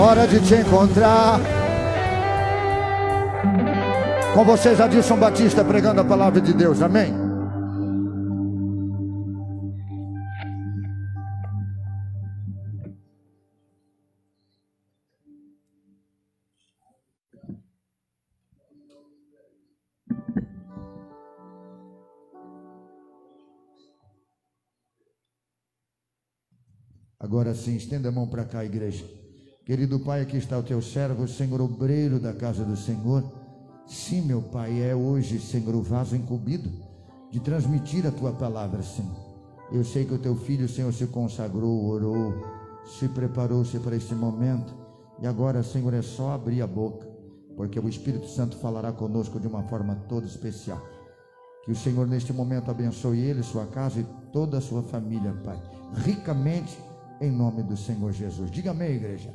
hora de te encontrar. Com vocês, Adilson Batista pregando a palavra de Deus, amém? Agora sim, estenda a mão para cá, igreja. Querido Pai, aqui está o teu servo, Senhor, obreiro da casa do Senhor. Sim, meu Pai, é hoje, Senhor, o vaso incumbido de transmitir a tua palavra, Senhor. Eu sei que o teu filho, Senhor, se consagrou, orou, se preparou-se para este momento. E agora, Senhor, é só abrir a boca, porque o Espírito Santo falará conosco de uma forma toda especial. Que o Senhor, neste momento, abençoe ele, sua casa e toda a sua família, Pai, ricamente, em nome do Senhor Jesus. Diga amém, igreja.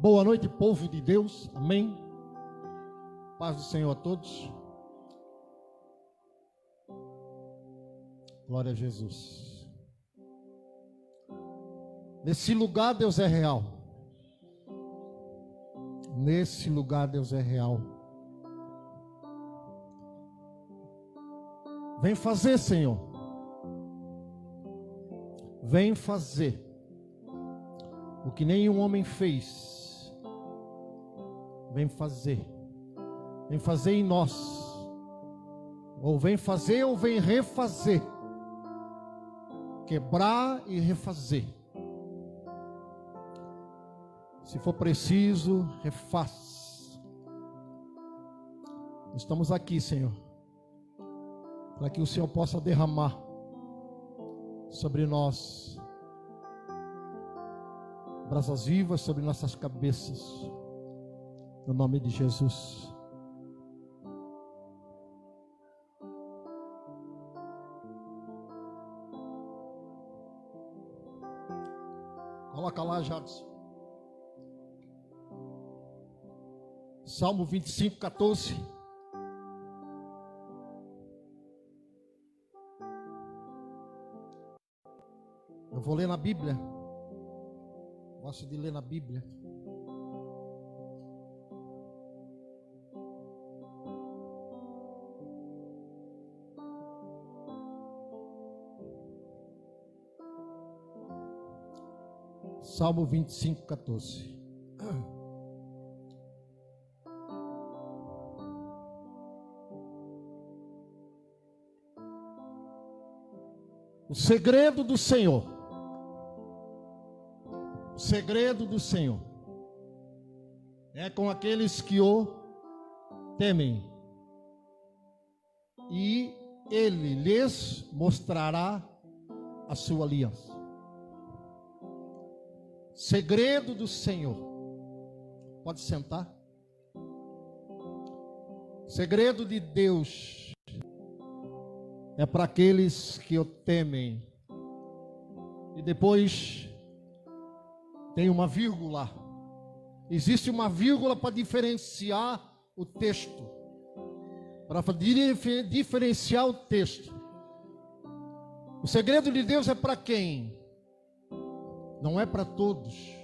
Boa noite, povo de Deus, amém. Paz do Senhor a todos. Glória a Jesus. Nesse lugar Deus é real. Nesse lugar Deus é real. Vem fazer, Senhor. Vem fazer o que nenhum homem fez. Vem fazer. Vem fazer em nós. Ou vem fazer ou vem refazer. Quebrar e refazer. Se for preciso, refaz. Estamos aqui, Senhor, para que o Senhor possa derramar sobre nós brasas vivas sobre nossas cabeças, no nome de Jesus. Coloca lá, Jadson. Salmo 25, 14. Eu vou ler na Bíblia. Gosto de ler na Bíblia. Salmo 25, 14. O segredo do Senhor. O segredo do Senhor é com aqueles que o temem, e Ele lhes mostrará a sua aliança. Segredo do Senhor. Pode sentar. Segredo de Deus é para aqueles que o temem. E depois tem uma vírgula. Existe uma vírgula para diferenciar o texto. Para diferenciar o texto. O segredo de Deus é para quem? Não é para todos.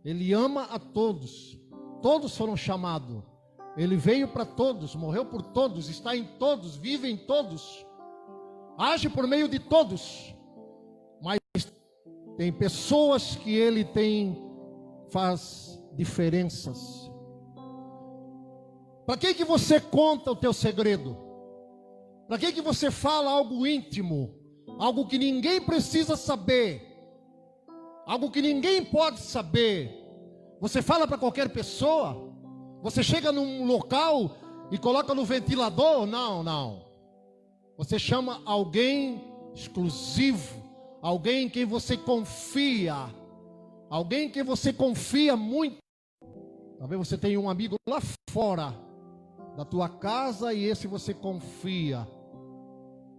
Ele ama a todos. Todos foram chamados. Ele veio para todos, morreu por todos, está em todos, vive em todos, age por meio de todos. Mas tem pessoas que Ele faz diferenças. Para que você conta o teu segredo? Para que você fala algo íntimo? Algo que ninguém precisa saber? Algo que ninguém pode saber? Você fala para qualquer pessoa? Você chega num local e coloca no ventilador? Não, não. Você chama alguém exclusivo, alguém em quem você confia, alguém em quem você confia muito. Talvez você tenha um amigo lá fora da tua casa e esse você confia.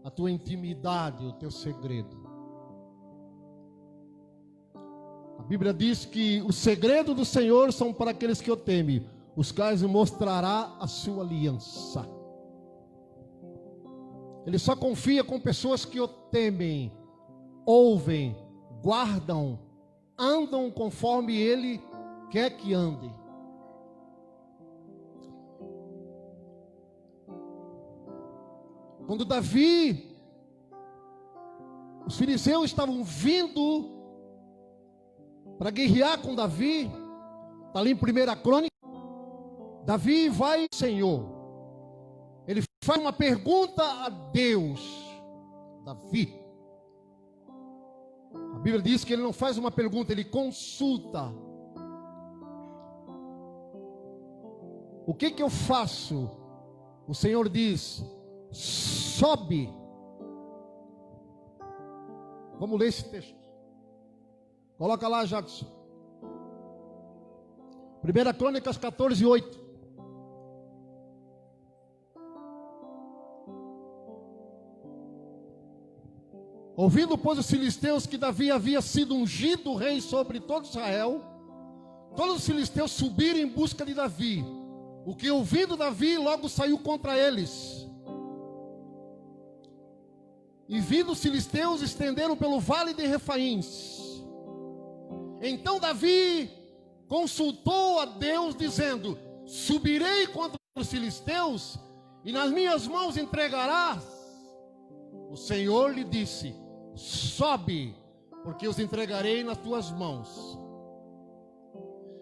a tua intimidade, o teu segredo. A Bíblia diz que o segredo do Senhor são para aqueles que o temem, os quais mostrará a sua aliança. Ele só confia com pessoas que o temem, ouvem, guardam, andam conforme Ele quer que andem. Quando Davi, os filisteus estavam vindo para guerrear com Davi, está ali em 1 Crônica, Davi vai ao Senhor, ele faz uma pergunta a Deus. Davi, a Bíblia diz que ele não faz uma pergunta, ele consulta. O que eu faço? O Senhor diz: sobe. Vamos ler esse texto. Coloca lá, Jadson. 1 Crônicas 14:8. Ouvindo, pois, os filisteus que Davi havia sido ungido rei sobre todo Israel, todos os filisteus subiram em busca de Davi. O que, ouvindo Davi, logo saiu contra eles. E vindo os filisteus, estenderam pelo vale de Refaíns. Então Davi consultou a Deus, dizendo: subirei contra os filisteus, e nas minhas mãos entregarás. O Senhor lhe disse: sobe, porque os entregarei nas tuas mãos.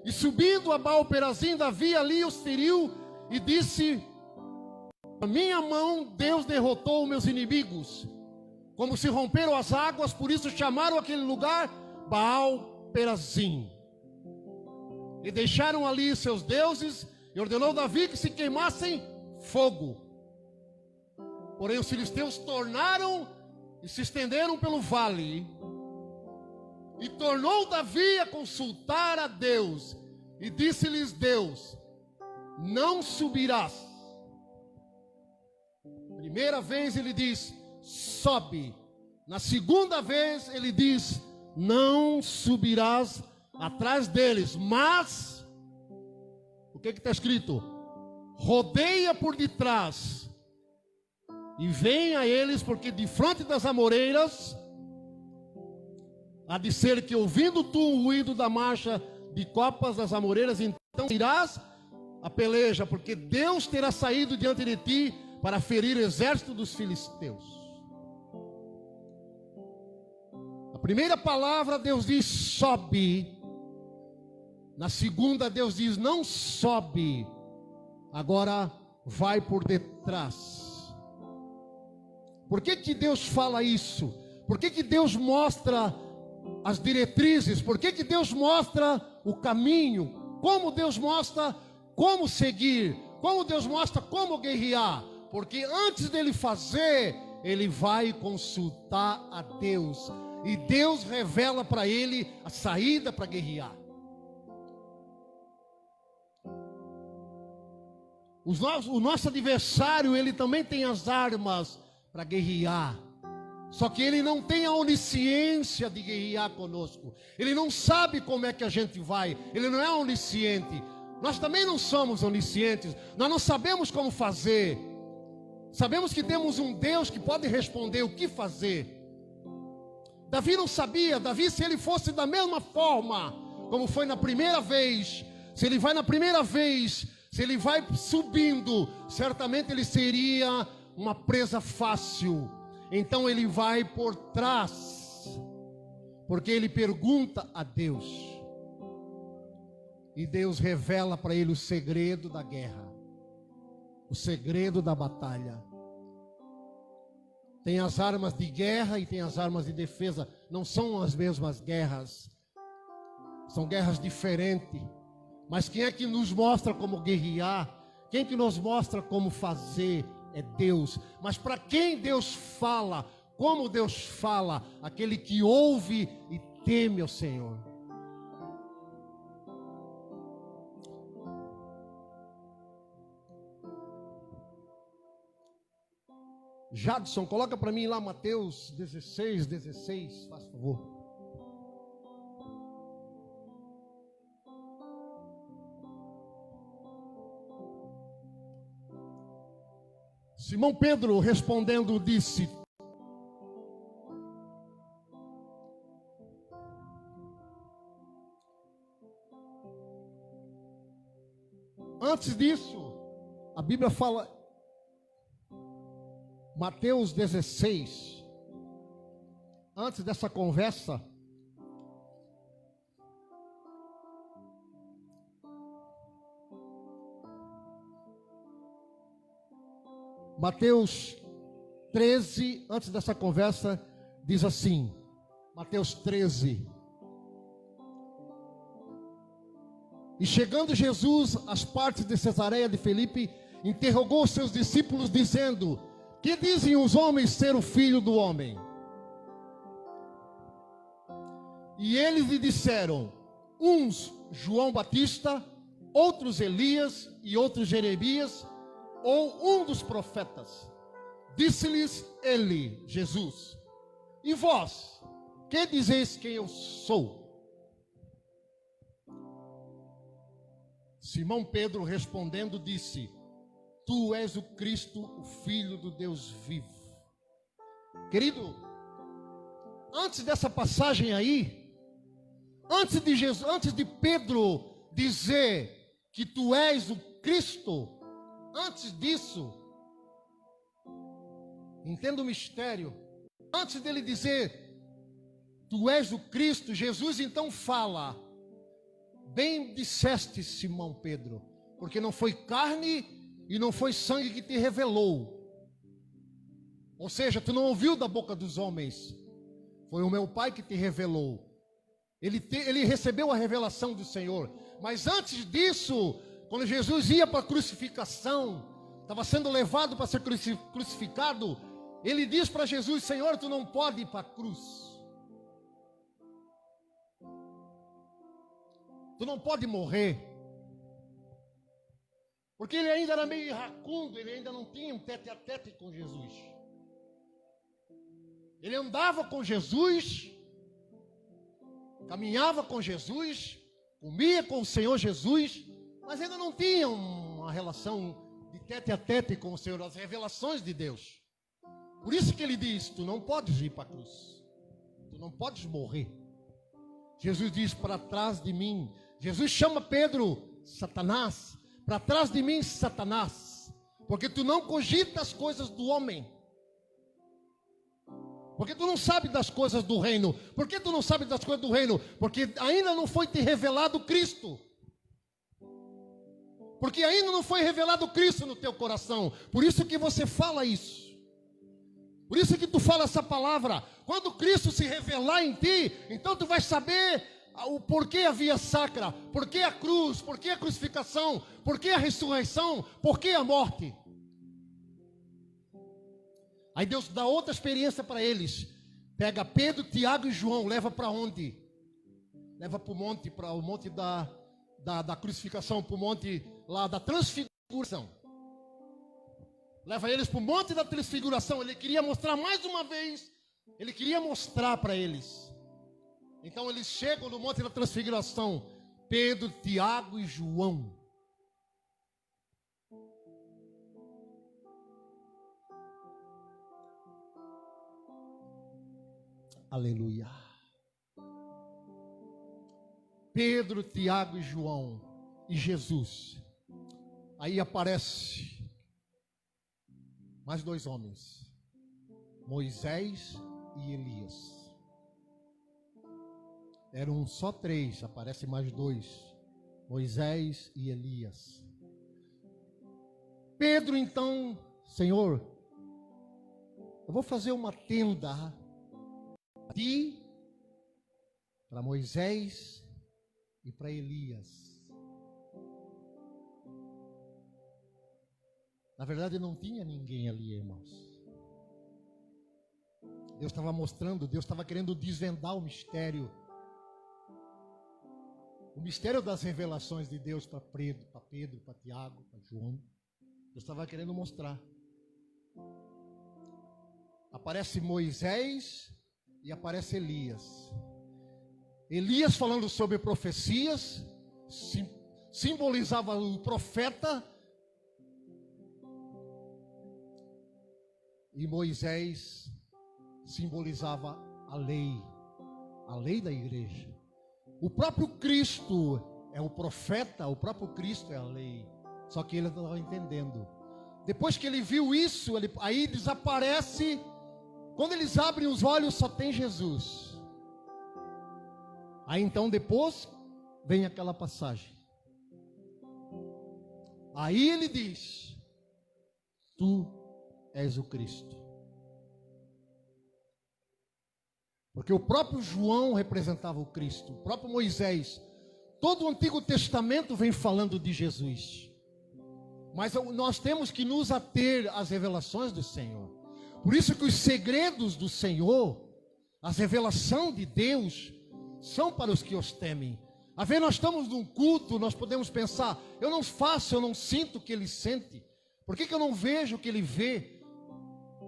E subindo a Baal-Perazim, Davi ali os feriu e disse: a minha mão Deus derrotou meus inimigos, como se romperam as águas, por isso chamaram aquele lugar Baal-Perazim. E deixaram ali seus deuses, e ordenou Davi que se queimassem fogo. Porém os filisteus tornaram e se estenderam pelo vale. E tornou Davi a consultar a Deus, e disse-lhes Deus: não subirás. Primeira vez ele diz: sobe. Na segunda vez ele diz: não subirás atrás deles, mas o que está escrito? Rodeia por detrás e vem a eles, porque de frente das amoreiras há de ser que, ouvindo tu o ruído da marcha de copas das amoreiras, então irás a peleja, porque Deus terá saído diante de ti para ferir o exército dos filisteus. A primeira palavra Deus diz: sobe. Na segunda Deus diz: não sobe. Agora vai por detrás. Por que Deus fala isso? Por que Deus mostra as diretrizes? Por que Deus mostra o caminho? Como Deus mostra como seguir? Como Deus mostra como guerrear? Porque antes dele fazer, ele vai consultar a Deus. E Deus revela para ele a saída para guerrear. O nosso adversário, ele também tem as armas para guerrear. Só que ele não tem a onisciência de guerrear conosco. Ele não sabe como é que a gente vai. Ele não é onisciente. Nós também não somos oniscientes. Nós não sabemos como fazer. Sabemos que temos um Deus que pode responder o que fazer. Davi não sabia. Davi, se ele fosse da mesma forma como foi na primeira vez, se ele vai na primeira vez, se ele vai subindo, certamente ele seria uma presa fácil. Então ele vai por trás, porque ele pergunta a Deus, e Deus revela para ele o segredo da guerra, o segredo da batalha. Tem as armas de guerra e tem as armas de defesa. Não são as mesmas guerras, são guerras diferentes. Mas quem é que nos mostra como guerrear? Quem é que nos mostra como fazer? É Deus. Mas para quem Deus fala? Como Deus fala? Aquele que ouve e teme ao Senhor. Jadson, coloca para mim lá Mateus 16, 16, faz favor. Simão Pedro respondendo disse: antes disso, a Bíblia fala, Mateus 16, antes dessa conversa, Mateus 13, antes dessa conversa, diz assim, Mateus 13: e chegando Jesus às partes de Cesareia de Filipe, interrogou os seus discípulos, dizendo: que dizem os homens ser o Filho do Homem? E eles lhe disseram, uns João Batista, outros Elias e outros Jeremias, ou um dos profetas. Disse-lhes ele, Jesus: e vós, que dizeis quem eu sou? Simão Pedro respondendo disse: tu és o Cristo, o Filho do Deus vivo. Querido, antes dessa passagem aí, antes de Pedro dizer que tu és o Cristo, antes disso, entenda o mistério, antes dele dizer tu és o Cristo, Jesus então fala: bem disseste, Simão Pedro, porque não foi carne e não foi sangue que te revelou. Ou seja, tu não ouviu da boca dos homens, foi o meu Pai que te revelou. Ele recebeu a revelação do Senhor. Mas antes disso, quando Jesus ia para a crucificação, estava sendo levado para ser crucificado, ele diz para Jesus: Senhor, tu não pode ir para a cruz, tu não pode morrer. Porque ele ainda era meio iracundo, ele ainda não tinha um tete a tete com Jesus. Ele andava com Jesus, caminhava com Jesus, comia com o Senhor Jesus, mas ainda não tinha uma relação de tete a tete com o Senhor, as revelações de Deus. Por isso que ele diz: tu não podes ir para a cruz, tu não podes morrer. Jesus diz: para trás de mim. Jesus chama Pedro, Satanás, para trás de mim, Satanás, porque tu não cogitas as coisas do homem, porque tu não sabe das coisas do reino. Por que tu não sabe das coisas do reino? Porque ainda não foi te revelado Cristo, porque ainda não foi revelado Cristo no teu coração. Por isso que você fala isso, por isso que tu fala essa palavra. Quando Cristo se revelar em ti, então tu vai saber o porquê a via sacra, porquê a cruz, porquê a crucificação, porquê a ressurreição, porquê a morte. Aí Deus dá outra experiência para eles. Pega Pedro, Tiago e João, leva para onde? Leva para o monte da crucificação, para o monte lá da transfiguração. Leva eles para o monte da transfiguração. Ele queria mostrar mais uma vez, ele queria mostrar para eles. Então eles chegam no monte da transfiguração, Pedro, Tiago e João. Aleluia. Pedro, Tiago e João e Jesus. Aí aparece mais dois homens, Moisés e Elias. Eram só três, aparece mais dois, Moisés e Elias. Pedro então: Senhor, eu vou fazer uma tenda para ti, para Moisés e para Elias. Na verdade não tinha ninguém ali, irmãos. Deus estava mostrando, Deus estava querendo desvendar o mistério das revelações de Deus para Pedro, para Tiago, para João. Deus estava querendo mostrar. aparece Moisés e aparece Elias. Elias falando sobre profecias, simbolizava o profeta, e Moisés simbolizava a lei da igreja. O próprio Cristo é o profeta, o próprio Cristo é a lei. Só que ele não estava entendendo. Depois que ele viu isso, aí desaparece. Quando eles abrem os olhos, só tem Jesus. Aí então depois vem aquela passagem. Aí ele diz: tu és o Cristo. Porque o próprio João representava o Cristo, o próprio Moisés. Todo o Antigo Testamento vem falando de Jesus. Mas nós temos que nos ater às revelações do Senhor. Por isso que os segredos do Senhor, a revelação de Deus, são para os que os temem. Às vezes nós estamos num culto, nós podemos pensar: eu não faço, eu não sinto o que ele sente. Por que eu não vejo o que ele vê?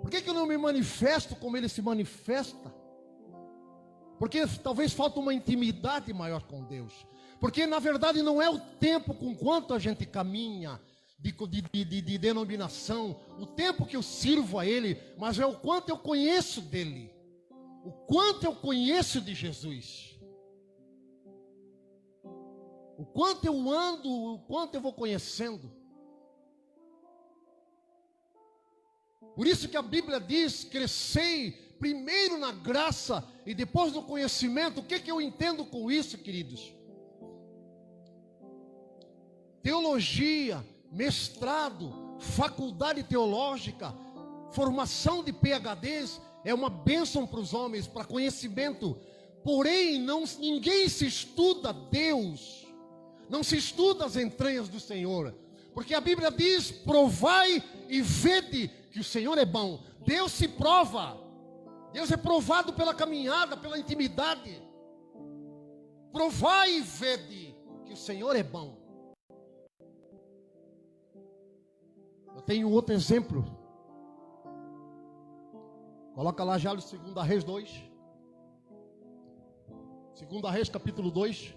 Por que eu não me manifesto como ele se manifesta? Porque talvez falta uma intimidade maior com Deus. Porque na verdade não é o tempo com quanto a gente caminha de denominação, o tempo que eu sirvo a Ele, mas é o quanto eu conheço dEle, o quanto eu conheço de Jesus, o quanto eu ando, o quanto eu vou conhecendo. Por isso que a Bíblia diz: crescei primeiro na graça e depois no conhecimento. O que eu entendo com isso, queridos? Teologia, mestrado, faculdade teológica, formação de PhDs é uma bênção para os homens, para conhecimento. Porém, ninguém se estuda Deus, não se estuda as entranhas do Senhor, porque a Bíblia diz: provai e vede que o Senhor é bom. Deus se prova, Deus é provado pela caminhada, pela intimidade. Provai e vede que o Senhor é bom. Eu tenho outro exemplo. Coloca lá já o 2 Reis 2. 2 Reis capítulo 2.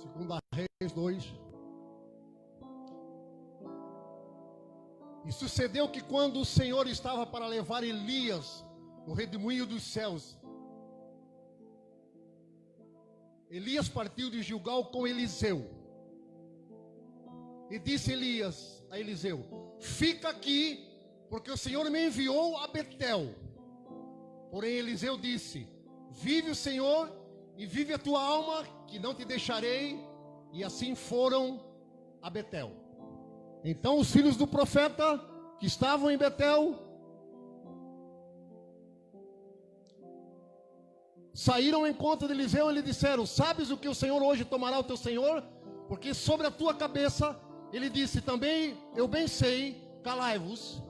Segunda Reis 2. E sucedeu que quando o Senhor estava para levar Elias no redemoinho dos céus, Elias partiu de Gilgal com Eliseu. E disse Elias a Eliseu: fica aqui, porque o Senhor me enviou a Betel. Porém Eliseu disse: vive o Senhor e vive a tua alma, que não te deixarei. E assim foram a Betel. Então os filhos do profeta que estavam em Betel saíram ao encontro de Eliseu e lhe disseram: sabes o que o Senhor hoje tomará o teu senhor? Porque sobre a tua cabeça, ele disse, também eu bem sei, calai-vos.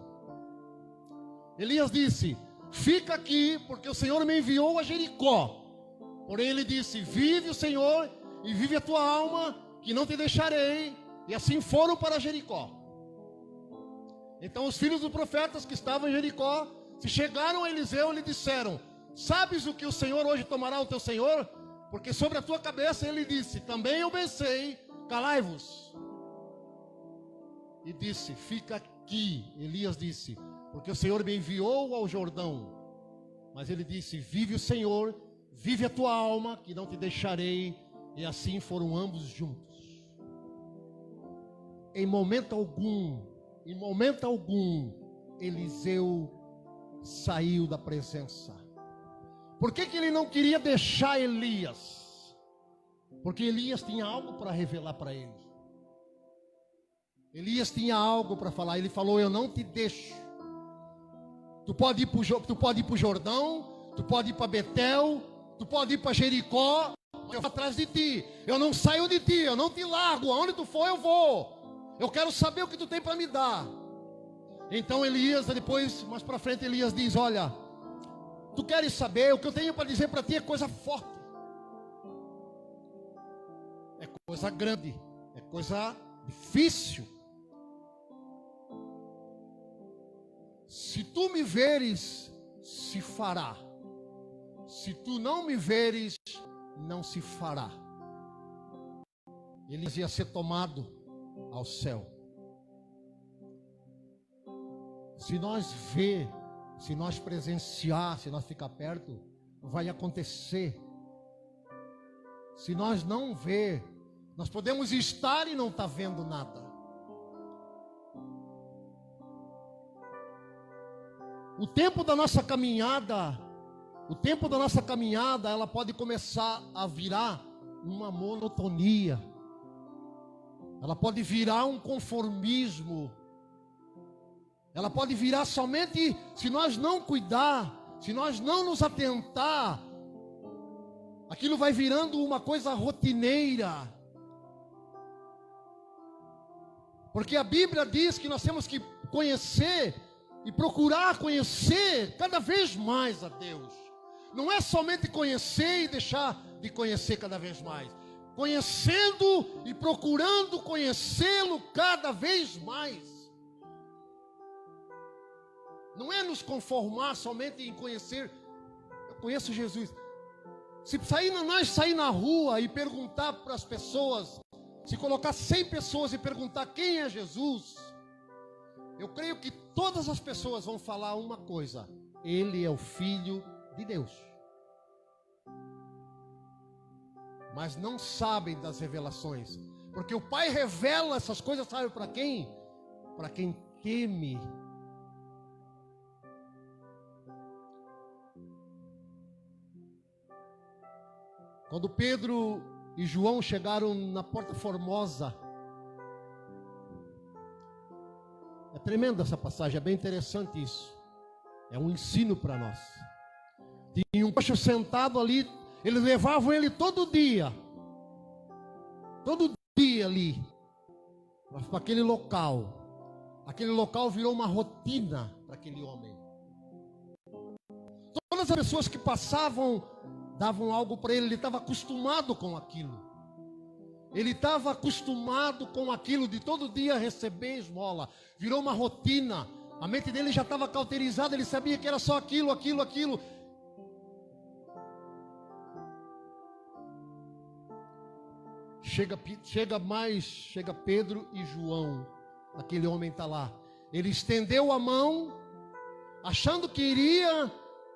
Elias disse: fica aqui, porque o Senhor me enviou a Jericó. Porém ele disse: vive o Senhor e vive a tua alma, que não te deixarei. E assim foram para Jericó. Então os filhos dos profetas que estavam em Jericó se chegaram a Eliseu e lhe disseram: sabes o que o Senhor hoje tomará o teu senhor? Porque sobre a tua cabeça, ele disse, também eu bem sei, calai-vos. E disse: fica aqui. Elias disse: porque o Senhor me enviou ao Jordão. Mas ele disse: vive o Senhor, vive a tua alma, que não te deixarei. E assim foram ambos juntos. Em momento algum, Eliseu saiu da presença. Por que ele não queria deixar Elias? Porque Elias tinha algo para revelar para ele. Elias tinha algo para falar. Ele falou: eu não te deixo. Tu pode ir para o Jordão, tu pode ir para Betel, tu pode ir para Jericó, eu vou atrás de ti. Eu não saio de ti, eu não te largo. Aonde tu for, eu vou. Eu quero saber o que tu tem para me dar. Então Elias, depois, mais para frente, Elias diz: olha, Tu queres saber? O que eu tenho para dizer para ti é coisa forte. É coisa grande. É coisa difícil. Se tu me veres, se fará. Se tu não me veres, não se fará. Ele ia ser tomado ao céu. Se nós ver, se nós presenciar, se nós ficar perto, vai acontecer. Se nós não ver, nós podemos estar e não estar vendo nada. O tempo da nossa caminhada, ela pode começar a virar uma monotonia. Ela pode virar um conformismo. Ela pode virar somente, se nós não cuidar, se nós não nos atentar, aquilo vai virando uma coisa rotineira. Porque a Bíblia diz que nós temos que conhecer e procurar conhecer cada vez mais a Deus. Não é somente conhecer e deixar de conhecer cada vez mais. Conhecendo e procurando conhecê-lo cada vez mais. Não é nos conformar somente em conhecer. Eu conheço Jesus. Se nós sair na rua e perguntar para as pessoas, se colocar 100 pessoas e perguntar quem é Jesus, eu creio que todas as pessoas vão falar uma coisa: Ele é o Filho de Deus. Mas não sabem das revelações, porque o Pai revela essas coisas, sabe para quem? Para quem teme. Quando Pedro e João chegaram na Porta Formosa, é tremenda essa passagem, é bem interessante isso. É um ensino para nós. Tinha um coxo sentado ali, eles levavam ele todo dia ali, para aquele local. Aquele local virou uma rotina para aquele homem. Todas as pessoas que passavam davam algo para ele, ele estava acostumado com aquilo. Ele estava acostumado com aquilo de todo dia receber esmola. Virou uma rotina. A mente dele já estava cauterizada, ele sabia que era só aquilo. Chega Pedro e João. Aquele homem está lá. Ele estendeu a mão, achando que iria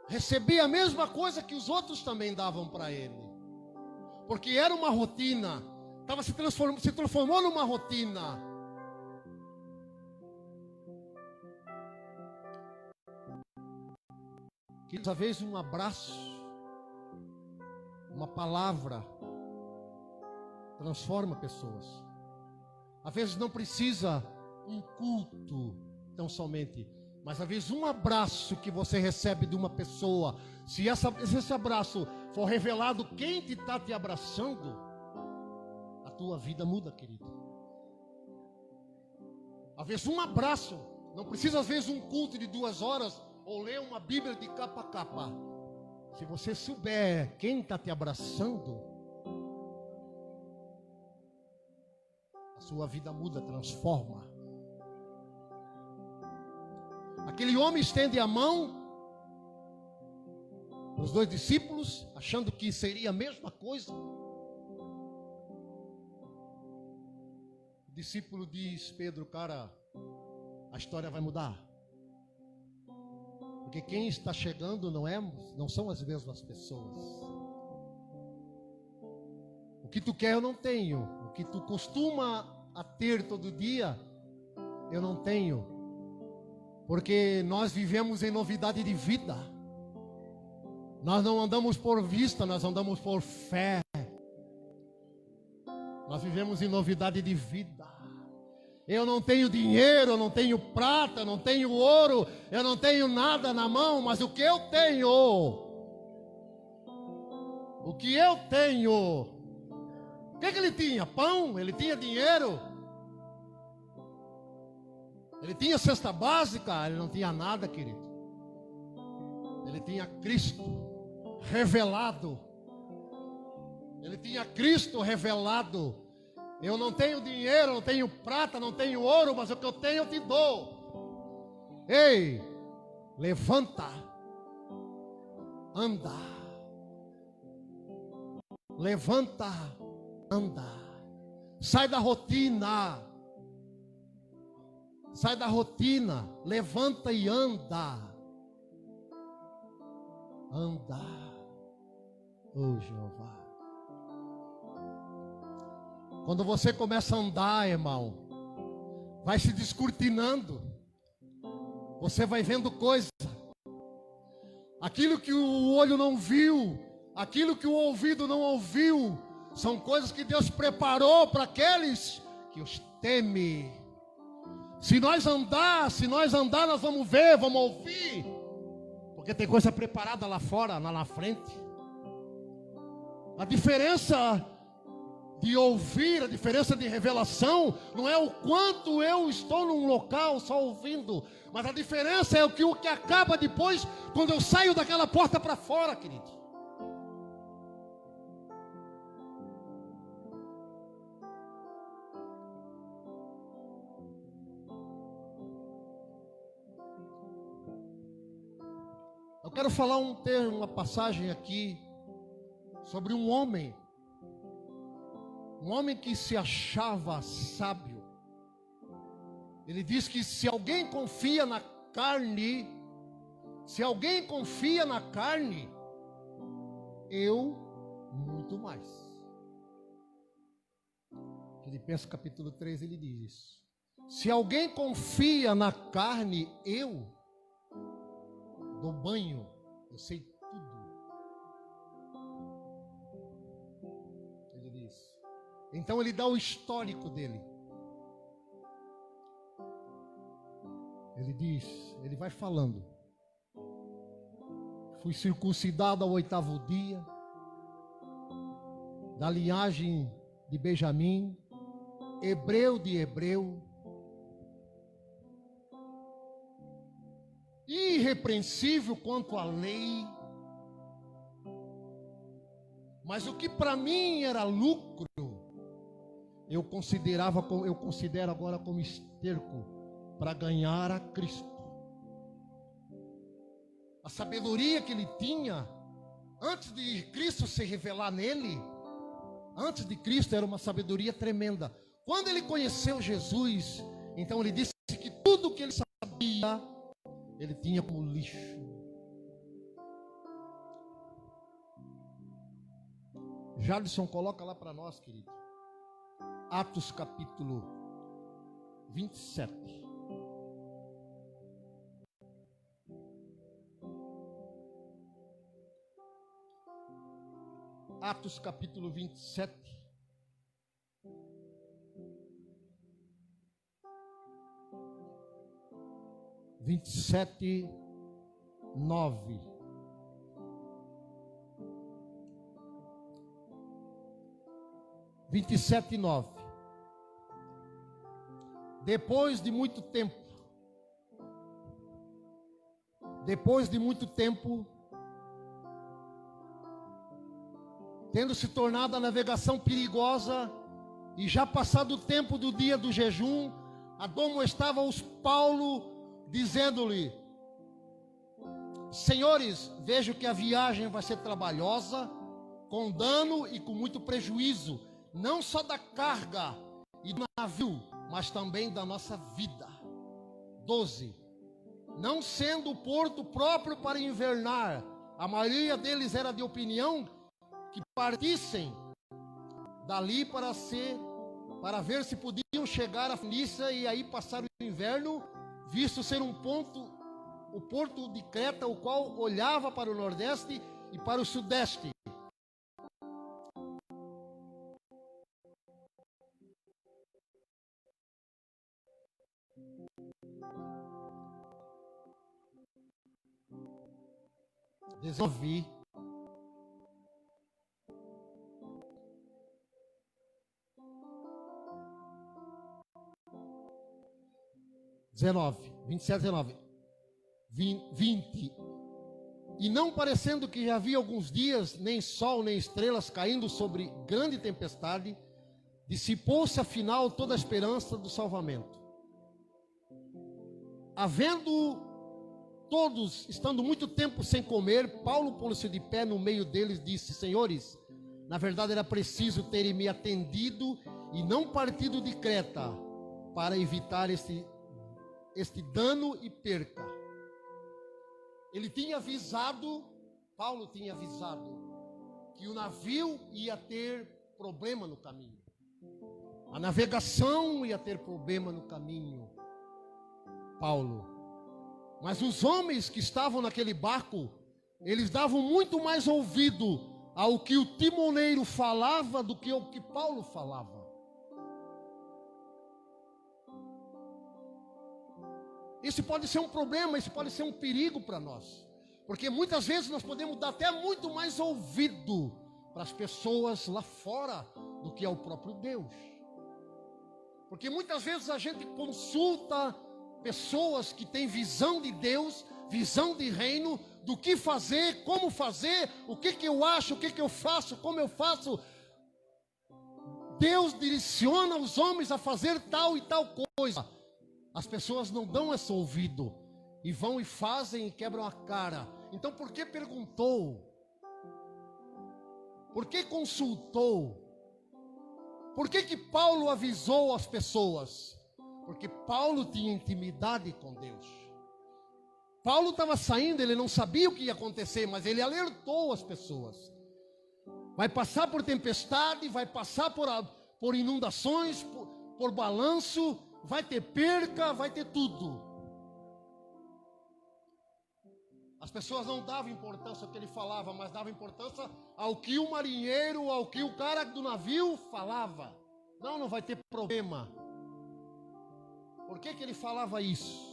receber a mesma coisa que os outros também davam para ele. Porque era uma rotina. Se transformou numa rotina. Que às vezes um abraço, uma palavra, transforma pessoas. Às vezes não precisa um culto tão somente, mas às vezes um abraço que você recebe de uma pessoa, se esse abraço for revelado quem está te abraçando, a tua vida muda, querido. Às vezes um abraço, não precisa às vezes um culto de 2 horas, ou ler uma Bíblia de capa a capa. Se você souber quem está te abraçando, a sua vida muda, transforma. Aquele homem estende a mão para os 2 discípulos, achando que seria a mesma coisa. O discípulo diz: Pedro, cara, a história vai mudar. Porque quem está chegando não são as mesmas pessoas. O que tu quer eu não tenho. O que tu costuma a ter todo dia, eu não tenho. Porque nós vivemos em novidade de vida. Nós não andamos por vista, nós andamos por fé. Nós vivemos em novidade de vida. Eu não tenho dinheiro, eu não tenho prata, eu não tenho ouro, eu não tenho nada na mão, mas o que eu tenho? O que eu tenho? O que ele tinha? Pão? Ele tinha dinheiro? Ele tinha cesta básica? Ele não tinha nada, querido. Ele tinha Cristo revelado. Ele tinha Cristo revelado. Eu não tenho dinheiro, não tenho prata, não tenho ouro, mas o que eu tenho eu te dou. Ei, levanta, anda. Levanta, anda. Sai da rotina. Sai da rotina. Levanta e anda. Anda. Oh, Jeová. Quando você começa a andar, irmão, vai se descortinando. Você vai vendo coisa. Aquilo que o olho não viu, aquilo que o ouvido não ouviu, são coisas que Deus preparou para aqueles que os temem. Se nós andar, nós vamos ver, vamos ouvir. Porque tem coisa preparada lá fora, lá na frente. A diferença de ouvir, a diferença de revelação, não é o quanto eu estou num local só ouvindo, mas a diferença é o que acaba depois, quando eu saio daquela porta para fora, querido. Eu quero falar uma passagem aqui sobre um homem que se achava sábio. Ele diz que se alguém confia na carne, eu muito mais. Filipenses capítulo 3 ele diz isso. Se alguém confia na carne, eu dou banho, eu sei tudo. Ele diz. Então ele dá o histórico dele. Ele diz, ele vai falando. Fui circuncidado ao 8º dia, da linhagem de Benjamim, hebreu de hebreu, irrepreensível quanto à lei. Mas o que para mim era lucro, eu considero agora como esterco para ganhar a Cristo. A sabedoria que ele tinha antes de Cristo se revelar nele, antes de Cristo era uma sabedoria tremenda. Quando ele conheceu Jesus, então ele disse que tudo que ele sabia, ele tinha como lixo. Jadson, coloca lá para nós, querido. Atos capítulo 27. Atos capítulo 27. Vinte e sete, 9. Vinte e sete, 9. Depois de muito tempo, tendo se tornado a navegação perigosa e já passado o tempo do dia do jejum, admoestava-os Paulo, dizendo-lhe: Senhores, vejo que a viagem vai ser trabalhosa, com dano e com muito prejuízo, não só da carga e do navio, mas também da nossa vida. 12. Não sendo o porto próprio para invernar, a maioria deles era de opinião que partissem dali para ver se podiam chegar a Fenícia e aí passar o inverno, visto ser o porto de Creta, o qual olhava para o nordeste e para o sudeste. Desenvolvi. Vinte e sete, 19. 20. E não parecendo que já havia alguns dias, nem sol nem estrelas caindo sobre grande tempestade, dissipou-se afinal toda a esperança do salvamento. Havendo todos, estando muito tempo sem comer, Paulo pôs-se de pé no meio deles e disse: Senhores, na verdade era preciso terem me atendido e não partido de Creta, para evitar este dano e perca. Ele tinha avisado, Paulo tinha avisado, que o navio ia ter problema no caminho. A navegação ia ter problema no caminho, Paulo. Mas os homens que estavam naquele barco, eles davam muito mais ouvido ao que o timoneiro falava do que ao que Paulo falava. Isso pode ser um problema, isso pode ser um perigo para nós. Porque muitas vezes nós podemos dar até muito mais ouvido para as pessoas lá fora do que ao próprio Deus. Porque muitas vezes a gente consulta pessoas que têm visão de Deus, visão de reino, do que fazer, como fazer, o que eu acho, o que eu faço, como eu faço. Deus direciona os homens a fazer tal e tal coisa. As pessoas não dão esse ouvido e vão e fazem e quebram a cara. Então por que perguntou? Por que consultou? Por que Paulo avisou as pessoas? Porque Paulo tinha intimidade com Deus. Paulo estava saindo, ele não sabia o que ia acontecer, mas ele alertou as pessoas. Vai passar por tempestade, vai passar por inundações, por balanço, vai ter perca, vai ter tudo. As pessoas não davam importância ao que ele falava, mas davam importância ao que o marinheiro, ao que o cara do navio falava. Não vai ter problema. Por que ele falava isso?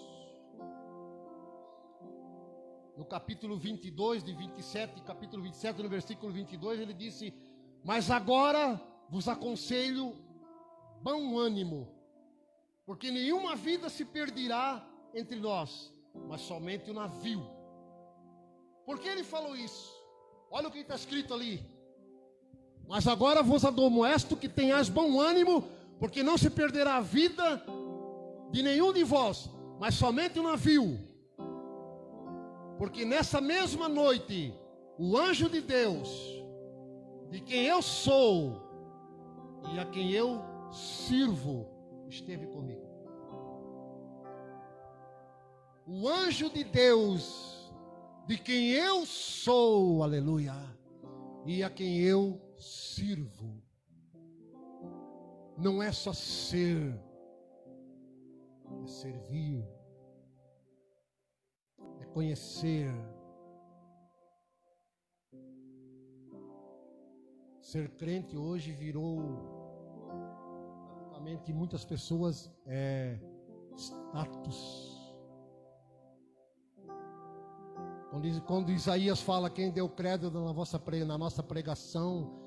No capítulo 22, de 27, capítulo 27, no versículo 22, ele disse: Mas agora vos aconselho bom ânimo, porque nenhuma vida se perderá entre nós, mas somente o navio. Por que ele falou isso? Olha o que está escrito ali. Mas agora vos admoesto que tenhais bom ânimo, porque não se perderá a vida de nenhum de vós, mas somente o navio. Porque nessa mesma noite, o anjo de Deus, de quem eu sou e a quem eu sirvo, esteve comigo. O anjo de Deus, de quem eu sou, aleluia, e a quem eu sirvo, não é só ser, é servir, é conhecer. Ser crente hoje virou, praticamente muitas pessoas, status. Quando Isaías fala: quem deu crédito na nossa pregação,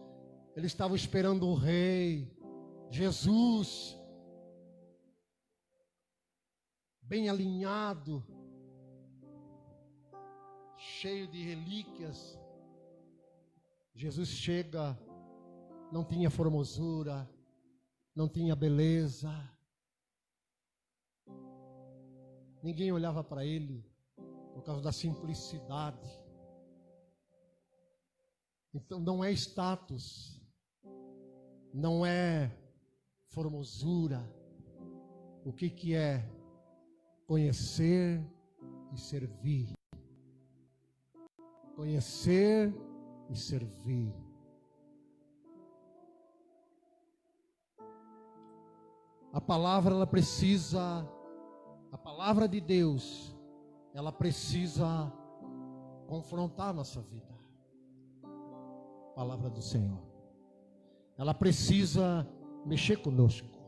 eles estavam esperando o rei, Jesus, bem alinhado, cheio de relíquias. Jesus chega, não tinha formosura, não tinha beleza, ninguém olhava para ele por causa da simplicidade. Então não é status, não é formosura. O que é? Conhecer e servir. Conhecer e servir. A palavra, ela precisa, a palavra de Deus, ela precisa confrontar a nossa vida. A palavra do Senhor, ela precisa mexer conosco.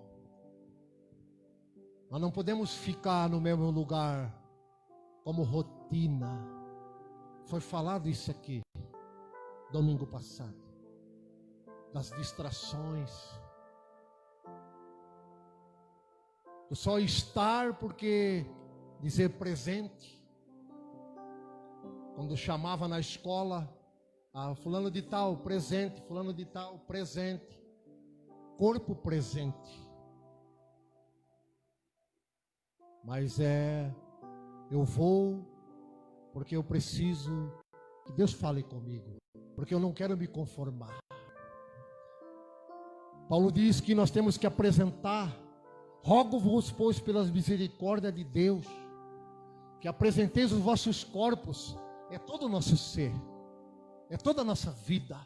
Nós não podemos ficar no mesmo lugar como rotina. Foi falado isso aqui domingo passado, das distrações, do só estar porque dizer presente, Quando chamava na escola, fulano de tal, presente, fulano de tal, presente. Corpo presente. Mas eu vou porque eu preciso que Deus fale comigo, porque eu não quero me conformar. Paulo diz que nós temos que apresentar, rogo-vos, pois, pelas misericórdias de Deus, que apresenteis os vossos corpos, é todo o nosso ser, é toda a nossa vida,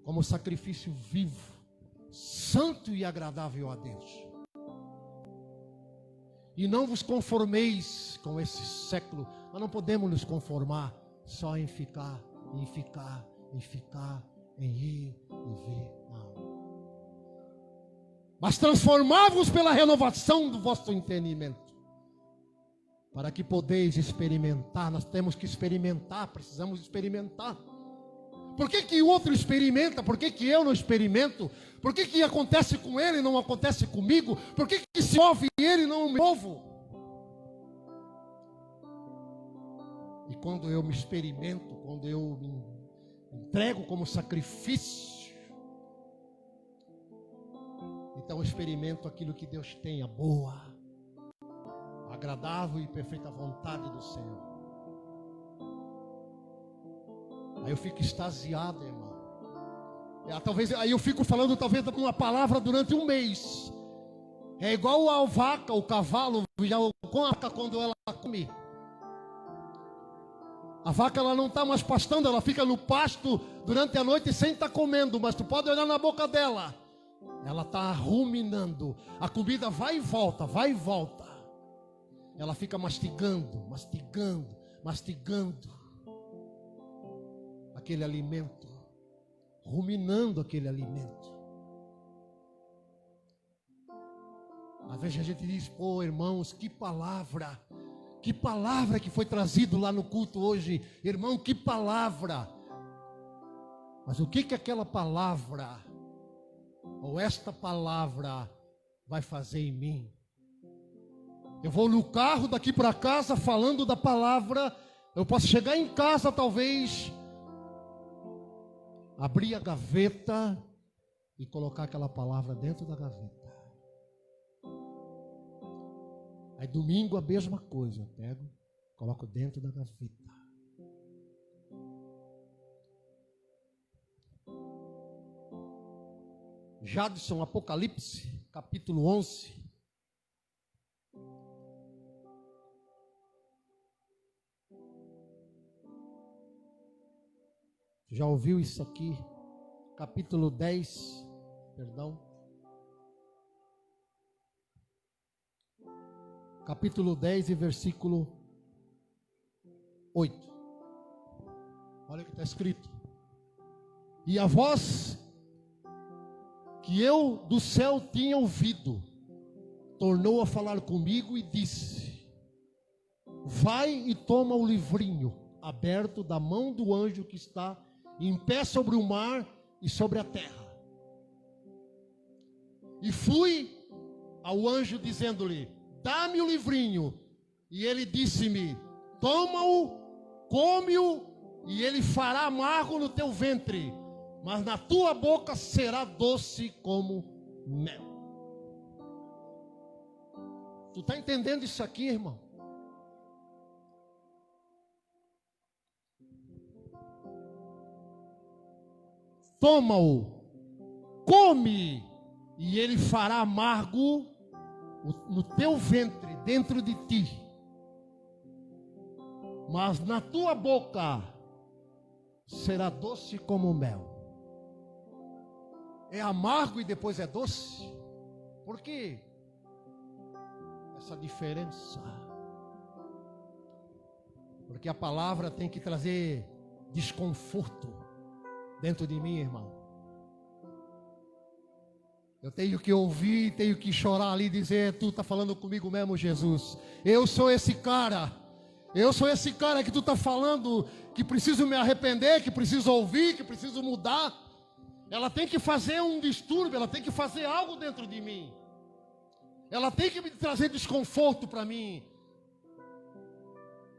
como sacrifício vivo, santo e agradável a Deus. E não vos conformeis com esse século. Nós não podemos nos conformar só em ficar, em ir e ver. Não. Mas transformai-vos pela renovação do vosso entendimento, para que podeis experimentar. Nós temos que experimentar, precisamos experimentar. Por que o outro experimenta? Por que eu não experimento? Por que acontece com ele e não acontece comigo? Por que se ouve ele e não me ouvo? E quando eu me experimento, quando eu me entrego como sacrifício, então eu experimento aquilo que Deus tem, a boa, agradável e perfeita vontade do Senhor. Aí eu fico extasiado, irmão. Talvez, aí eu fico falando talvez uma palavra durante um mês. É igual a vaca, o cavalo, com a vaca quando ela come. A vaca ela não está mais pastando, ela fica no pasto durante a noite sem estar comendo, mas tu pode olhar na boca dela. Ela está ruminando. A comida vai e volta, vai e volta. Ela fica mastigando aquele alimento, ruminando aquele alimento. Às vezes a gente diz, pô, irmãos, que palavra que foi trazido lá no culto hoje, irmão, que palavra. Mas o que aquela palavra, ou esta palavra, vai fazer em mim? Eu vou no carro daqui para casa falando da palavra, eu posso chegar em casa talvez, abrir a gaveta e colocar aquela palavra dentro da gaveta. Aí domingo a mesma coisa, eu pego, coloco dentro da gaveta. Jadson, Apocalipse, capítulo 11. Já ouviu isso aqui? Capítulo 10, perdão. Capítulo 10 e versículo 8. Olha o que está escrito. E a voz que eu do céu tinha ouvido, tornou a falar comigo e disse: vai e toma o livrinho aberto da mão do anjo que está em pé sobre o mar e sobre a terra. E fui ao anjo dizendo-lhe: dá-me o livrinho. E ele disse-me: toma-o, come-o, e ele fará amargo no teu ventre, mas na tua boca será doce como mel. Tu está entendendo isso aqui, irmão? Toma-o, come, e ele fará amargo no teu ventre, dentro de ti, mas na tua boca será doce como mel. É amargo e depois é doce? Por quê? Essa diferença. Porque a palavra tem que trazer desconforto dentro de mim, irmão. Eu tenho que ouvir, tenho que chorar ali e dizer: tu está falando comigo mesmo, Jesus. Eu sou esse cara. Eu sou esse cara que tu está falando, que preciso me arrepender, que preciso ouvir, que preciso mudar. Ela tem que fazer um distúrbio, ela tem que fazer algo dentro de mim. Ela tem que me trazer desconforto para mim.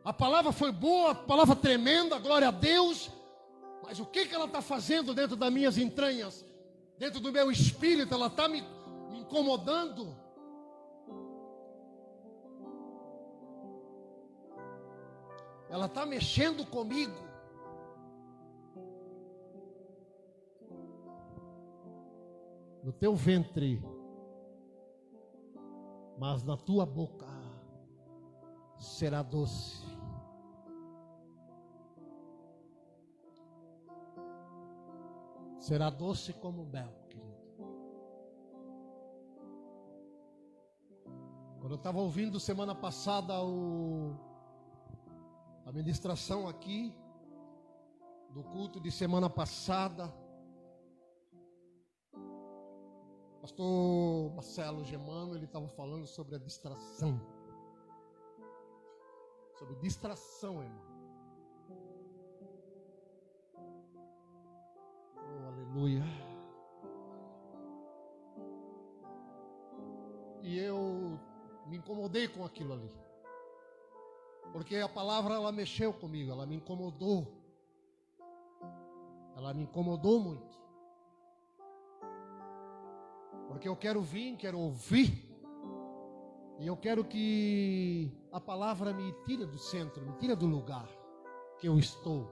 A palavra foi boa, a palavra tremenda, glória a Deus. Mas o que ela está fazendo dentro das minhas entranhas? Dentro do meu espírito, ela está me incomodando. Ela está mexendo comigo. No teu ventre, mas na tua boca será doce. Será doce como mel, querido. Quando eu estava ouvindo semana passada a ministração aqui, do culto de semana passada, pastor Marcelo Germano, ele estava falando sobre a distração. Sobre distração, irmão. Oh, aleluia. E eu me incomodei com aquilo ali. Porque a palavra, ela mexeu comigo, ela me incomodou. Ela me incomodou muito. Porque eu quero vir, quero ouvir. E eu quero que a palavra me tire do centro, me tire do lugar que eu estou.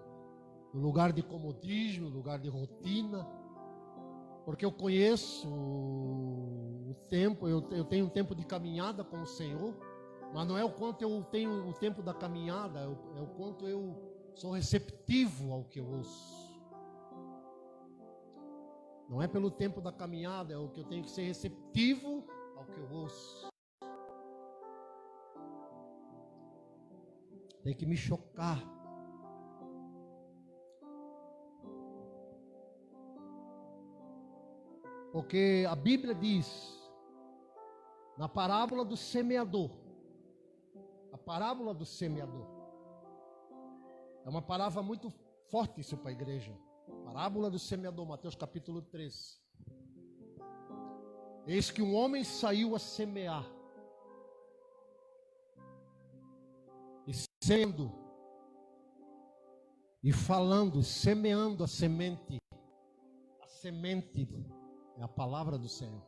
No lugar de comodismo, no lugar de rotina. Porque eu conheço o tempo, eu tenho um tempo de caminhada com o Senhor. Mas não é o quanto eu tenho o tempo da caminhada, é o quanto eu sou receptivo ao que eu ouço. Não é pelo tempo da caminhada, é o que eu tenho que ser receptivo ao que eu ouço. Tem que me chocar. Porque a Bíblia diz, na parábola do semeador, a parábola do semeador, é uma palavra muito forte isso para a igreja. Parábola do semeador, Mateus capítulo 3. Eis que um homem saiu a semear, e sendo, e falando, semeando a semente é a palavra do Senhor.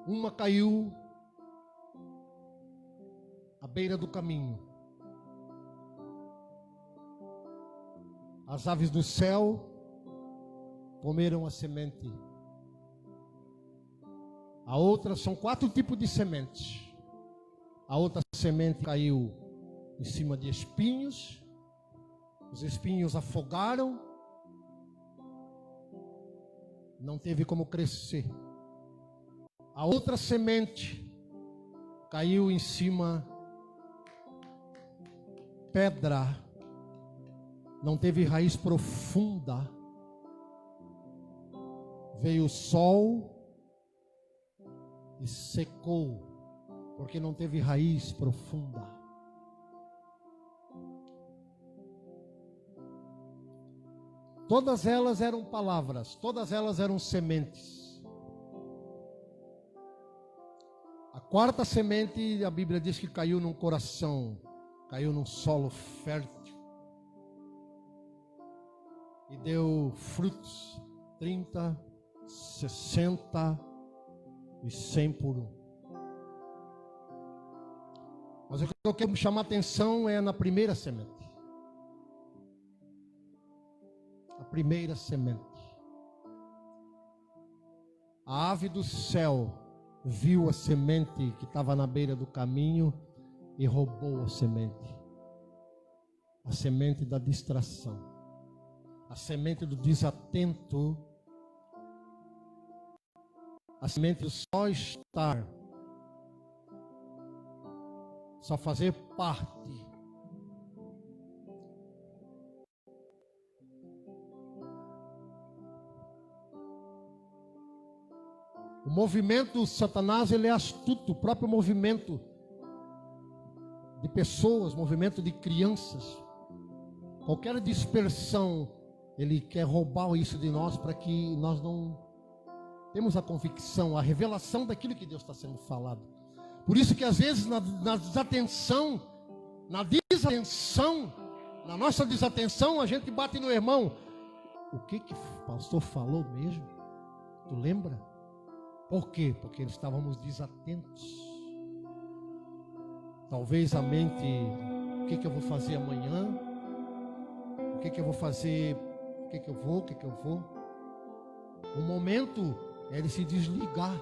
Uma caiu à beira do caminho. As aves do céu comeram a semente. A outra, são 4 tipos de sementes. A outra semente caiu em cima de espinhos. Os espinhos afogaram. Não teve como crescer. A outra semente caiu em cima pedra. Não teve raiz profunda. Veio o sol e secou, porque não teve raiz profunda. Todas elas eram palavras, todas elas eram sementes. A 4ª semente, a Bíblia diz que caiu num coração, caiu num solo fértil. E deu frutos, 30, 60 e 100 por 1. Mas o que eu quero chamar a atenção é na primeira semente. A primeira semente. A ave do céu viu a semente que estava na beira do caminho e roubou a semente. A semente da distração. A semente do desatento, a semente do só estar, só fazer parte. O movimento Satanás, ele é astuto, o próprio movimento de pessoas, movimento de crianças, qualquer dispersão, ele quer roubar isso de nós para que nós não temos a convicção, a revelação daquilo que Deus está sendo falado. Por isso que às vezes na desatenção, na nossa desatenção, a gente bate no irmão. O que o pastor falou mesmo? Tu lembra? Por quê? Porque estávamos desatentos. Talvez a mente, o que eu vou fazer amanhã? O que eu vou fazer? O que eu vou? O momento é ele se desligar.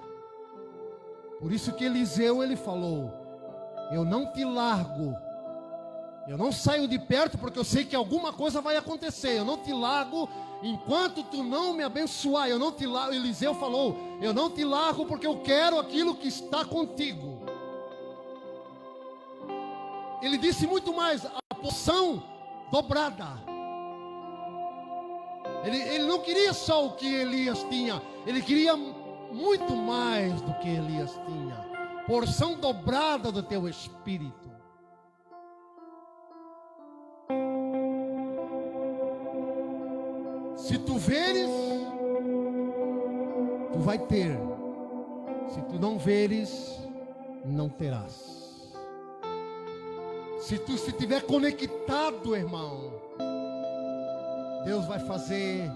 Por isso que Eliseu, ele falou: eu não te largo, eu não saio de perto, porque eu sei que alguma coisa vai acontecer. Eu não te largo enquanto tu não me abençoar. Eu não te largo. Eliseu falou: eu não te largo porque eu quero aquilo que está contigo. Ele disse muito mais: a porção dobrada. Ele não queria só o que Elias tinha, ele queria muito mais do que Elias tinha. Porção dobrada do teu espírito. Se tu veres, tu vai ter. Se tu não veres, não terás. Se tu estiver conectado, irmão, Deus vai fazer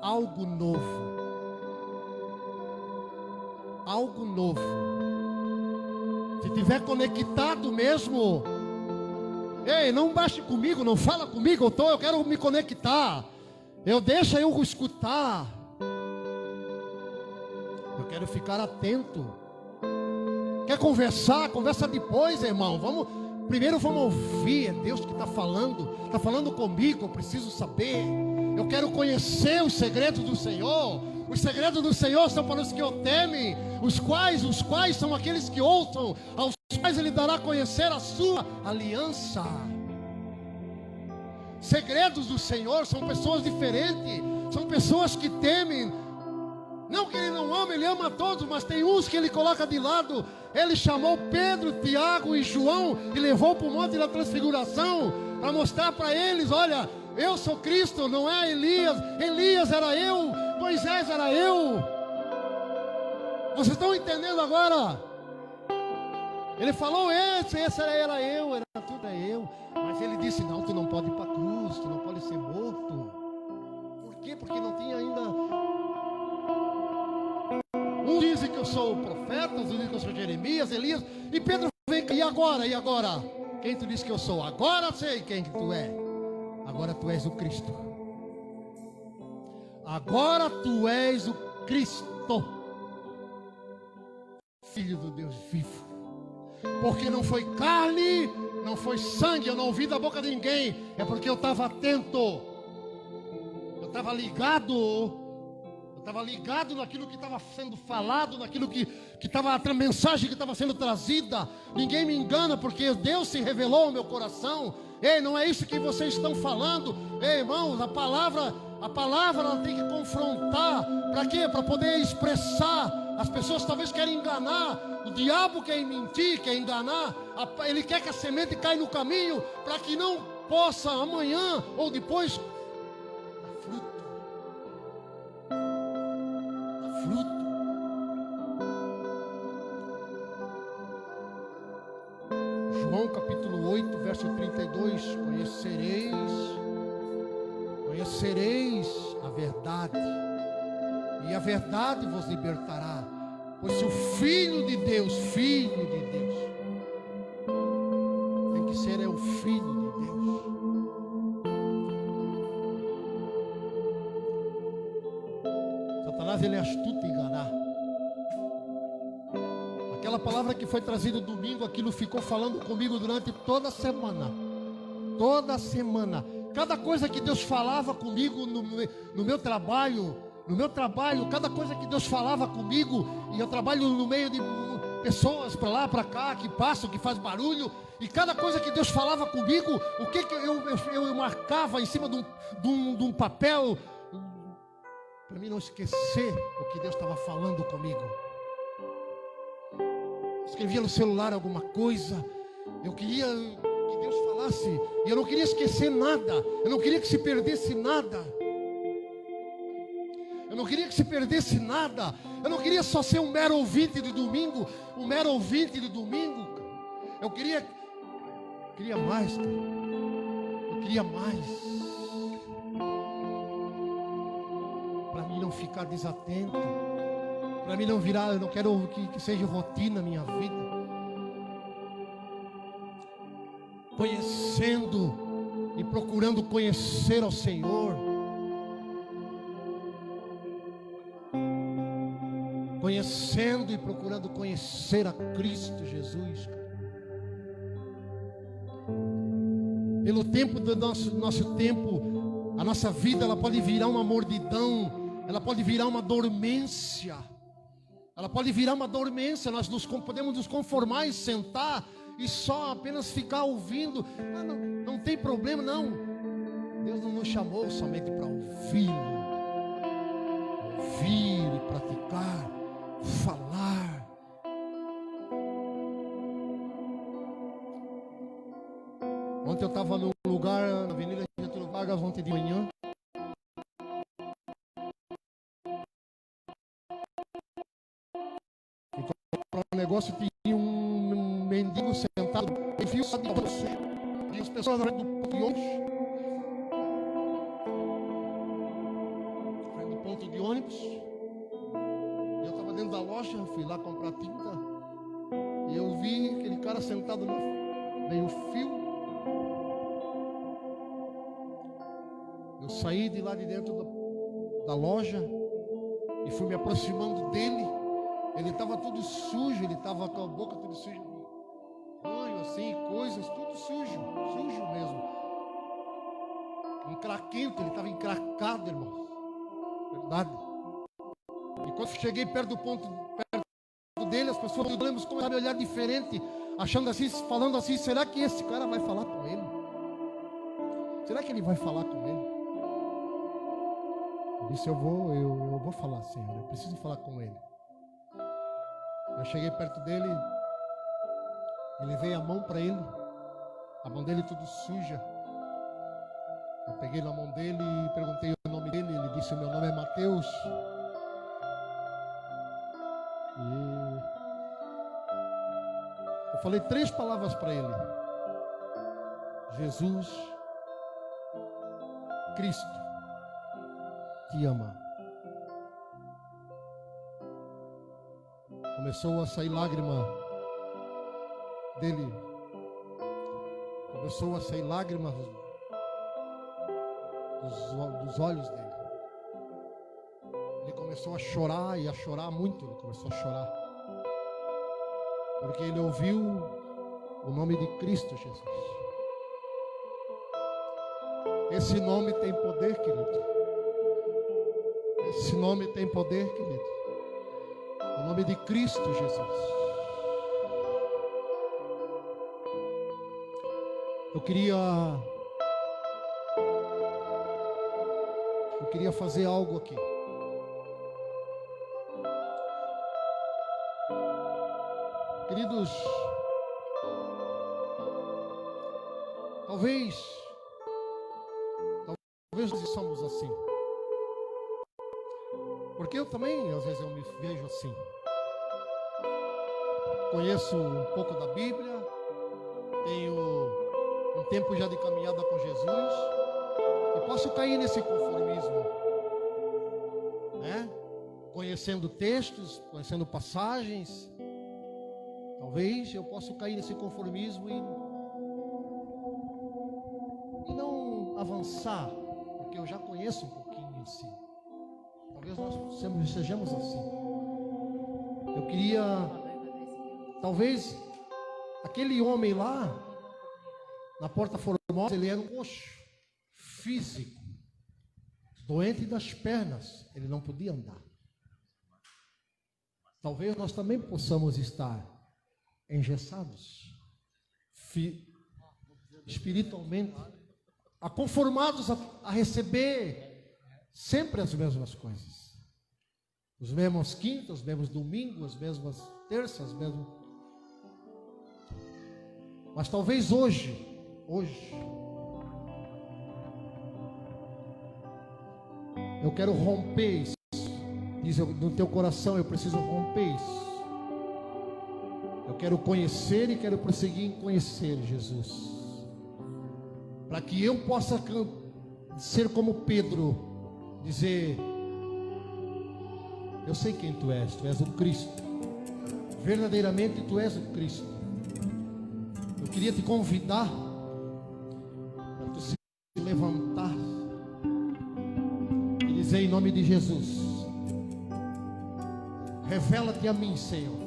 algo novo. Algo novo. Se estiver conectado mesmo, ei, não baixe comigo, não fala comigo, eu quero me conectar. Deixa eu escutar. Eu quero ficar atento. Quer conversar? Conversa depois, irmão. Primeiro vamos ouvir. É Deus que está falando comigo. Eu preciso saber. Eu quero conhecer os segredos do Senhor. Os segredos do Senhor são para os que o temem, os quais são aqueles que ouçam, aos quais Ele dará a conhecer a sua aliança. Segredos do Senhor são pessoas diferentes, são pessoas que temem. Não que Ele não ama, Ele ama a todos, mas tem uns que Ele coloca de lado. Ele chamou Pedro, Tiago e João e levou para o monte da transfiguração para mostrar para eles: olha, eu sou Cristo, não é Elias. Elias era eu, Moisés era eu. Vocês estão entendendo agora? Ele falou: esse era eu, era tudo eu. Mas ele disse: não, tu não pode ir para a cruz, tu não pode ser morto. Por quê? Porque não tinha ainda. Uns dizem que eu sou o profeta, outros dizem que eu sou Jeremias, Elias. E Pedro vem: e agora? E agora? Quem tu diz que eu sou? Agora sei quem que tu é. Agora tu és o Cristo. Agora tu és o Cristo, Filho do Deus vivo. Porque não foi carne, não foi sangue, eu não ouvi da boca de ninguém. É porque eu estava atento. Eu estava ligado. Estava ligado naquilo que estava sendo falado, naquilo que estava, a mensagem que estava sendo trazida. Ninguém me engana, porque Deus se revelou ao meu coração. Ei, não é isso que vocês estão falando. Ei, irmãos, a palavra ela tem que confrontar. Para quê? Para poder expressar. As pessoas talvez querem enganar. O diabo quer mentir, quer enganar. Ele quer que a semente caia no caminho, para que não possa amanhã ou depois fruto. João capítulo 8, verso 32: conhecereis a verdade, e a verdade vos libertará. Pois se o Filho de Deus, tem que ser o Filho de Deus. Satanás, ele é astuto em enganar. Aquela palavra que foi trazida domingo, aquilo ficou falando comigo durante toda a semana. Toda semana. Cada coisa que Deus falava comigo no meu trabalho, cada coisa que Deus falava comigo, e eu trabalho no meio de pessoas para lá, para cá, que passam, que faz barulho, e cada coisa que Deus falava comigo, o que eu marcava em cima de um papel, para mim não esquecer o que Deus estava falando comigo. Escrevia no celular alguma coisa, eu queria que Deus falasse, e eu não queria esquecer nada, eu não queria que se perdesse nada. Eu não queria que se perdesse nada. Eu não queria só ser um mero ouvinte de domingo. Um mero ouvinte de domingo. Eu queria mais, cara. Eu queria mais. Para mim não ficar desatento. Para mim não virar, eu não quero que seja rotina na minha vida. Conhecendo e procurando conhecer ao Senhor. Conhecendo e procurando conhecer a Cristo Jesus. Pelo tempo do nosso tempo, a nossa vida ela pode virar uma mordidão, ela pode virar uma dormência. Ela pode virar uma dormência. Nós podemos nos conformar e sentar e só apenas ficar ouvindo. Não tem problema, não. Deus não nos chamou somente para ouvir e praticar, falar. Ontem eu estava num lugar, na Avenida Getúlio Vargas, ontem de manhã. E comprar um negócio, tinha um mendigo sentado em fio de você. E as pessoas na frente do ponto de ônibus. Frente do ponto de ônibus. E eu estava dentro da loja, fui lá comprar tinta. E eu vi aquele cara sentado no meio fio. Eu saí de lá de dentro da loja e fui me aproximando dele. Ele estava tudo sujo, ele estava com a boca tudo suja de banho, assim, coisas, tudo sujo mesmo. Encraquento, ele estava encracado, irmão. Verdade. E quando cheguei perto dele, as pessoas começaram a me olhar diferente, achando assim, falando assim, será que esse cara vai falar com ele? Será que ele vai falar com ele? Eu disse, eu vou falar, Senhor, eu preciso falar com ele. Eu cheguei perto dele e levei a mão para ele, a mão dele tudo suja. Eu peguei na mão dele e perguntei o nome dele, ele disse, meu nome é Mateus. E eu falei 3 palavras para ele: Jesus Cristo te ama. Começou a sair lágrima dele. Começou a sair lágrimas dos olhos dele. Ele começou a chorar e a chorar muito. Ele começou a chorar. Porque ele ouviu o nome de Cristo Jesus. Esse nome tem poder, querido. Esse nome tem poder, querido. O nome de Cristo Jesus. Eu queria fazer algo aqui. Queridos, talvez nós somos assim. Porque eu também, às vezes, eu me vejo assim. Conheço um pouco da Bíblia, tenho um tempo já de caminhada com Jesus, e posso cair nesse conformismo, né? Conhecendo textos, conhecendo passagens, talvez eu possa cair nesse conformismo e não avançar, porque eu já conheço um pouquinho assim. Talvez nós sejamos assim. Eu queria, talvez, aquele homem lá, na Porta Formosa, ele era um coxo, físico, doente das pernas, ele não podia andar. Talvez nós também possamos estar engessados, espiritualmente, conformados a receber sempre as mesmas coisas. Os mesmos quintas, os mesmos domingos, as mesmas terças, as mesmas... Mas talvez hoje, eu quero romper isso. Diz no teu coração: eu preciso romper isso. Eu quero conhecer e quero prosseguir em conhecer Jesus, para que eu possa ser como Pedro, dizer: eu sei quem tu és o Cristo, verdadeiramente tu és o Cristo. Eu queria te convidar para tu se levantar e dizer em nome de Jesus: revela-te a mim, Senhor,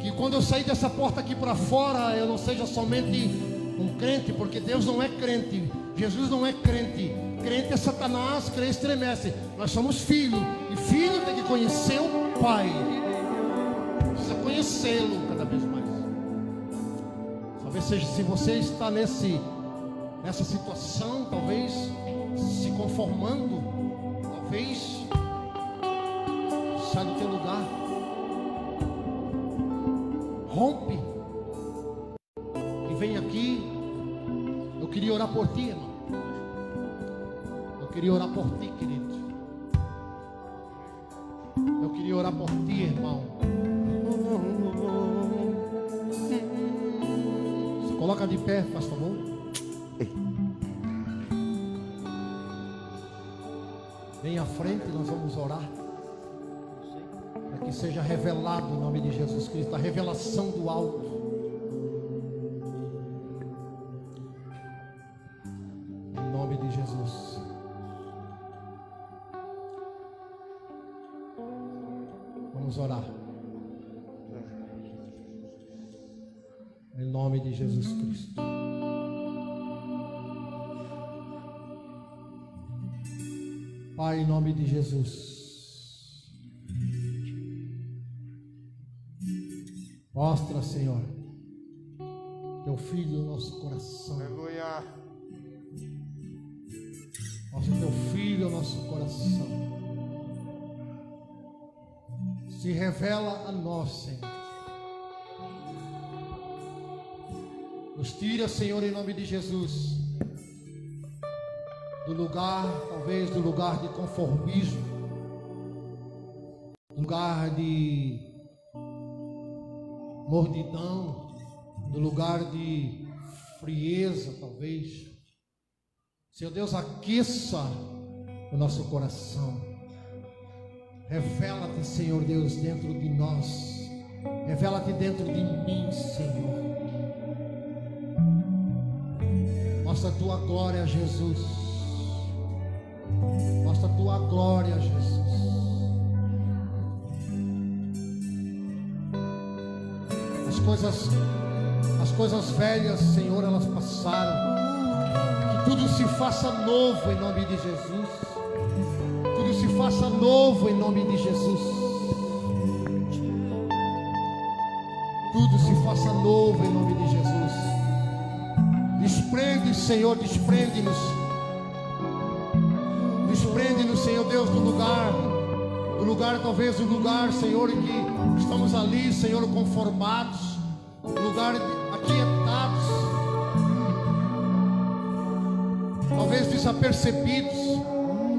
que quando eu sair dessa porta aqui para fora, eu não seja somente um crente, porque Deus não é crente, Jesus não é crente. Crente é Satanás, crente estremece. Nós somos filhos, e filho tem que conhecer o Pai, precisa conhecê-lo cada vez mais. Talvez seja, se você está nessa situação, talvez se conformando, talvez sai do teu lugar, rompe e vem aqui. Eu queria orar por ti, irmão. Eu queria orar por ti, querido. Eu queria orar por ti, irmão. Se coloca de pé, faz favor. Vem à frente, nós vamos orar, para que seja revelado em nome de Jesus Cristo, a revelação do alto. Em nome de Jesus. Vamos orar. Em nome de Jesus Cristo. Pai, em nome de Jesus, mostra, Senhor, teu filho no nosso coração. Aleluia. Mostra teu filho no nosso coração. Se revela a nós, Senhor. Nos tira, Senhor, em nome de Jesus, do lugar, talvez do lugar de conformismo, do lugar de mordidão, do lugar de frieza, talvez. Senhor Deus, aqueça o nosso coração. Revela-te, Senhor Deus, dentro de nós. Revela-te dentro de mim, Senhor. Mostra a tua glória, Jesus. Mostra a tua glória, Jesus. As coisas velhas, Senhor, elas passaram. Que tudo se faça novo em nome de Jesus. Tudo se faça novo em nome de Jesus. Tudo se faça novo em nome de Jesus. Desprende, Senhor, desprende-nos. Desprende-nos, Senhor Deus, do lugar, talvez o lugar, Senhor, em que estamos ali, Senhor, conformados, lugar aquietados, talvez desapercebidos,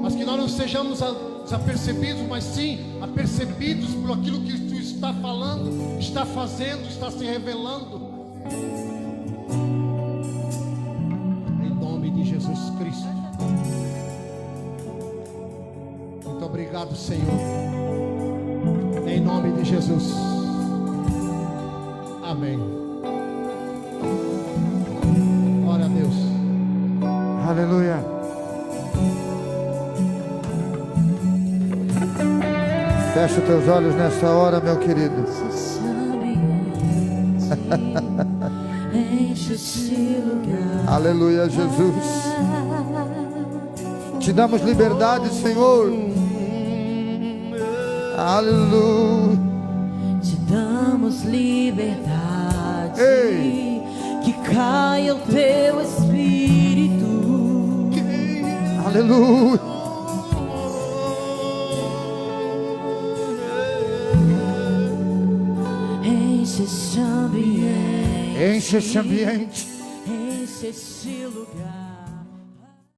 mas que nós não sejamos desapercebidos, mas sim apercebidos por aquilo que Tu está falando, está fazendo, está se revelando. Em nome de Jesus Cristo. Muito obrigado, Senhor. Em nome de Jesus. Amém. Glória a Deus. Aleluia. Fecha os teus olhos nessa hora, meu querido. Aleluia, Jesus. Te damos liberdade, Senhor. Aleluia. Te damos liberdade. Ei. Que caia o teu espírito. Aleluia. Enche esse ambiente. Enche esse ambiente. Enche esse lugar.